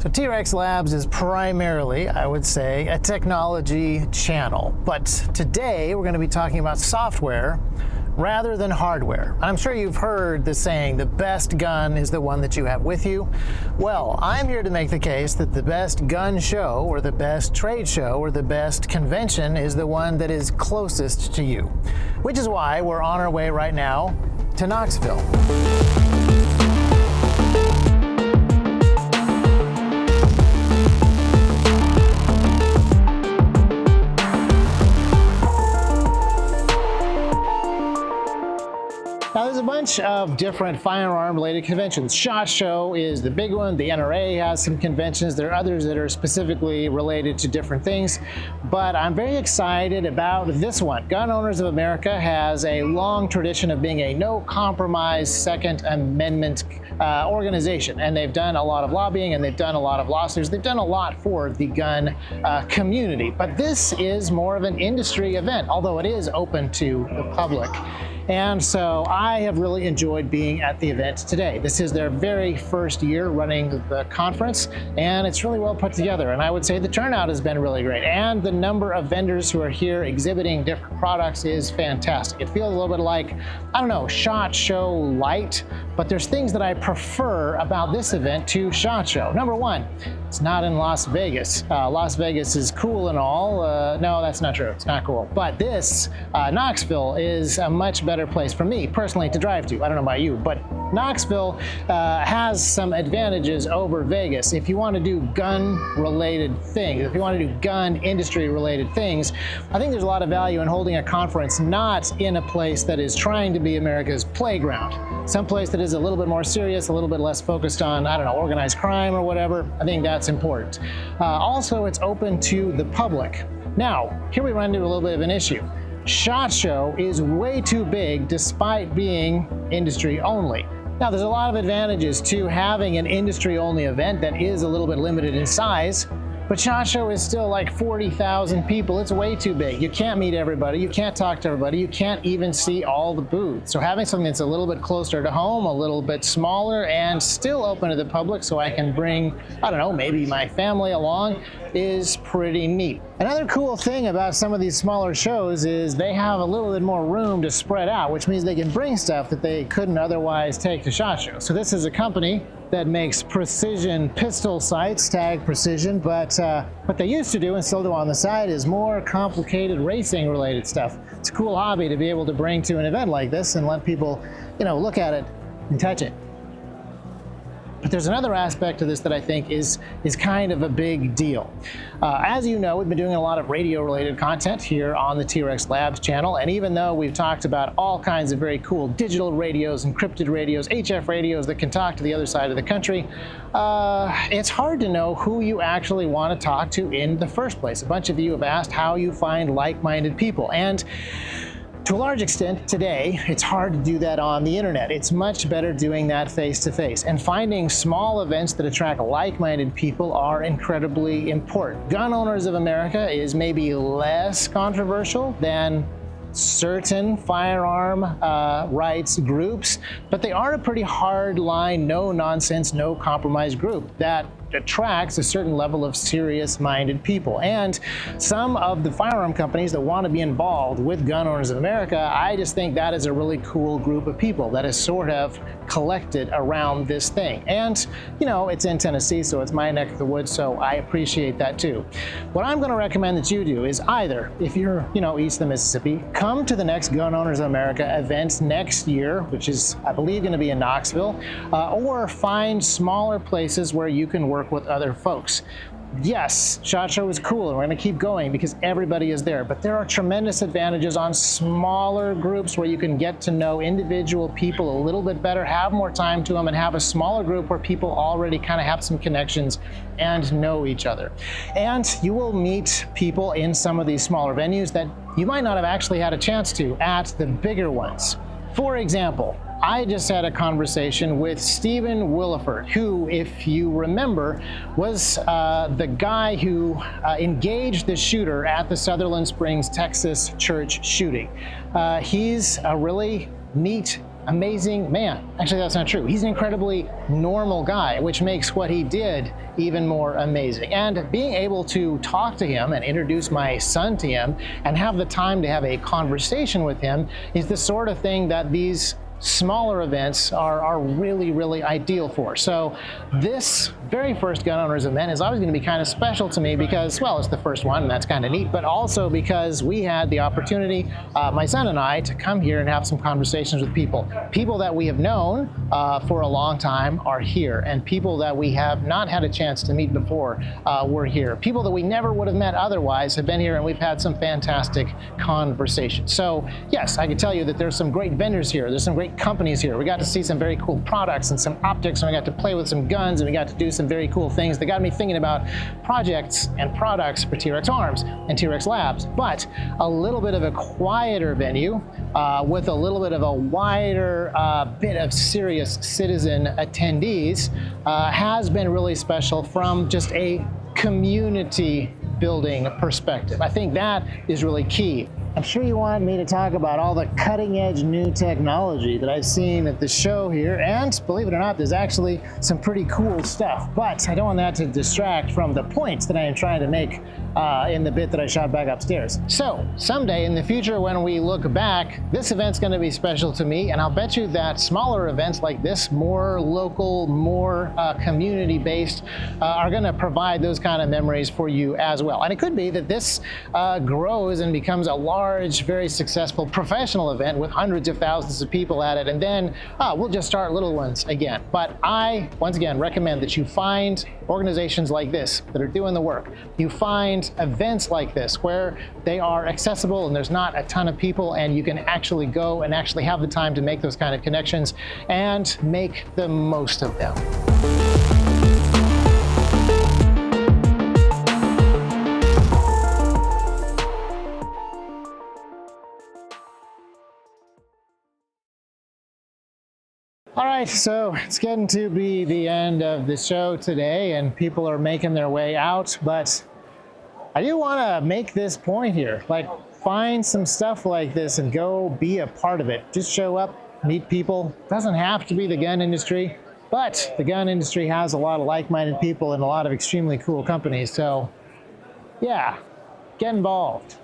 So T-Rex Labs is primarily, I would say, a technology channel. But today we're going to be talking about software rather than hardware. I'm sure you've heard the saying, the best gun is the one that you have with you. Well, I'm here to make the case that the best gun show or the best trade show or the best convention is the one that is closest to you. Which is why we're on our way right now to Knoxville. Now, there's a bunch of different firearm-related conventions. SHOT Show is the big one. The NRA has some conventions. There are others that are specifically related to different things. But I'm very excited about this one. Gun Owners of America has a long tradition of being a no-compromise Second Amendment organization. And they've done a lot of lobbying and they've done a lot of lawsuits. They've done a lot for the gun community. But this is more of an industry event, although it is open to the public. And so I have really enjoyed being at the event today. This is their very first year running the conference, and it's really well put together. And I would say the turnout has been really great. And the number of vendors who are here exhibiting different products is fantastic. It feels a little bit like, I don't know, SHOT Show light, but there's things that I prefer about this event to SHOT Show. Number one, it's not in Las Vegas. Las Vegas is cool and all. No, that's not true. It's not cool. But this, Knoxville, is a much better place for me personally to drive to. I don't know about you, but Knoxville has some advantages over Vegas. If you want to do gun-related things, if you want to do gun industry-related things, I think there's a lot of value in holding a conference not in a place that is trying to be America's playground. Some place that is a little bit more serious, a little bit less focused on, I don't know, organized crime or whatever. I think that's important. Also, it's open to the public. Now, here we run into a little bit of an issue. SHOT Show is way too big despite being industry only. Now, there's a lot of advantages to having an industry only event that is a little bit limited in size, but SHOT Show is still like 40,000 people. It's way too big. You can't meet everybody. You can't talk to everybody. You can't even see all the booths. So having something that's a little bit closer to home, a little bit smaller, and still open to the public so I can bring, I don't know, maybe my family along is pretty neat. Another cool thing about some of these smaller shows is they have a little bit more room to spread out, which means they can bring stuff that they couldn't otherwise take to SHOT Show. So this is a company that makes precision pistol sights, tag precision, but what they used to do and still do on the side is more complicated racing related stuff. It's a cool hobby to be able to bring to an event like this and let people, you know, look at it and touch it. But there's another aspect to this that I think is kind of a big deal. As you know, we've been doing a lot of radio-related content here on the T-Rex Labs channel, and even though we've talked about all kinds of very cool digital radios, encrypted radios, HF radios that can talk to the other side of the country, it's hard to know who you actually want to talk to in the first place. A bunch of you have asked how you find like-minded people, and to a large extent, today, it's hard to do that on the internet. It's much better doing that face-to-face. And finding small events that attract like-minded people are incredibly important. Gun Owners of America is maybe less controversial than certain firearm rights groups, but they are a pretty hard line, no-nonsense, no-compromise group that attracts a certain level of serious-minded people. And some of the firearm companies that want to be involved with Gun Owners of America, I just think that is a really cool group of people that is sort of collected around this thing. And, you know, it's in Tennessee, so it's my neck of the woods, so I appreciate that too. What I'm going to recommend that you do is either, if you're, you know, east of the Mississippi, come to the next Gun Owners of America event next year, which is, I believe, going to be in Knoxville, or find smaller places where you can work with other folks. Yes, SHOT Show is cool and we're going to keep going because everybody is there, but there are tremendous advantages on smaller groups where you can get to know individual people a little bit better, have more time to them, and have a smaller group where people already kind of have some connections and know each other. And you will meet people in some of these smaller venues that you might not have actually had a chance to at the bigger ones. For example, I just had a conversation with Stephen Williford, who, if you remember, was the guy who engaged the shooter at the Sutherland Springs, Texas church shooting. He's a really neat amazing man. Actually, that's not true. He's an incredibly normal guy, which makes what he did even more amazing. And being able to talk to him and introduce my son to him and have the time to have a conversation with him is the sort of thing that these smaller events are really, really ideal for. So this very first gun owners event is always going to be kind of special to me because, well, it's the first one and that's kind of neat, but also because we had the opportunity, my son and I, to come here and have some conversations with people. People that we have known for a long time are here, and people that we have not had a chance to meet before were here. People that we never would have met otherwise have been here, and we've had some fantastic conversations. So yes, I can tell you that there's some great vendors here. There's some great companies here. We got to see some very cool products and some optics, and we got to play with some guns, and we got to do some very cool things that got me thinking about projects and products for T-Rex Arms and T-Rex Labs. But a little bit of a quieter venue with a little bit of a wider bit of serious citizen attendees has been really special from just a community building perspective. I think that is really key. I'm sure you want me to talk about all the cutting edge new technology that I've seen at the show here, and believe it or not, there's actually some pretty cool stuff, but I don't want that to distract from the points that I am trying to make in the bit that I shot back upstairs. So someday in the future when we look back, this event's going to be special to me, and I'll bet you that smaller events like this, more local, more community based, are going to provide those kind of memories for you as well. And it could be that this grows and becomes a large, very successful professional event with hundreds of thousands of people at it, and then we'll just start little ones again. But I, once again, recommend that you find organizations like this that are doing the work. You find events like this where they are accessible and there's not a ton of people, and you can actually go and actually have the time to make those kind of connections and make the most of them. All right, so it's getting to be the end of the show today, and people are making their way out, but I do want to make this point here. Like, find some stuff like this and go be a part of it. Just show up, meet people. Doesn't have to be the gun industry, but the gun industry has a lot of like-minded people and a lot of extremely cool companies, so yeah, get involved.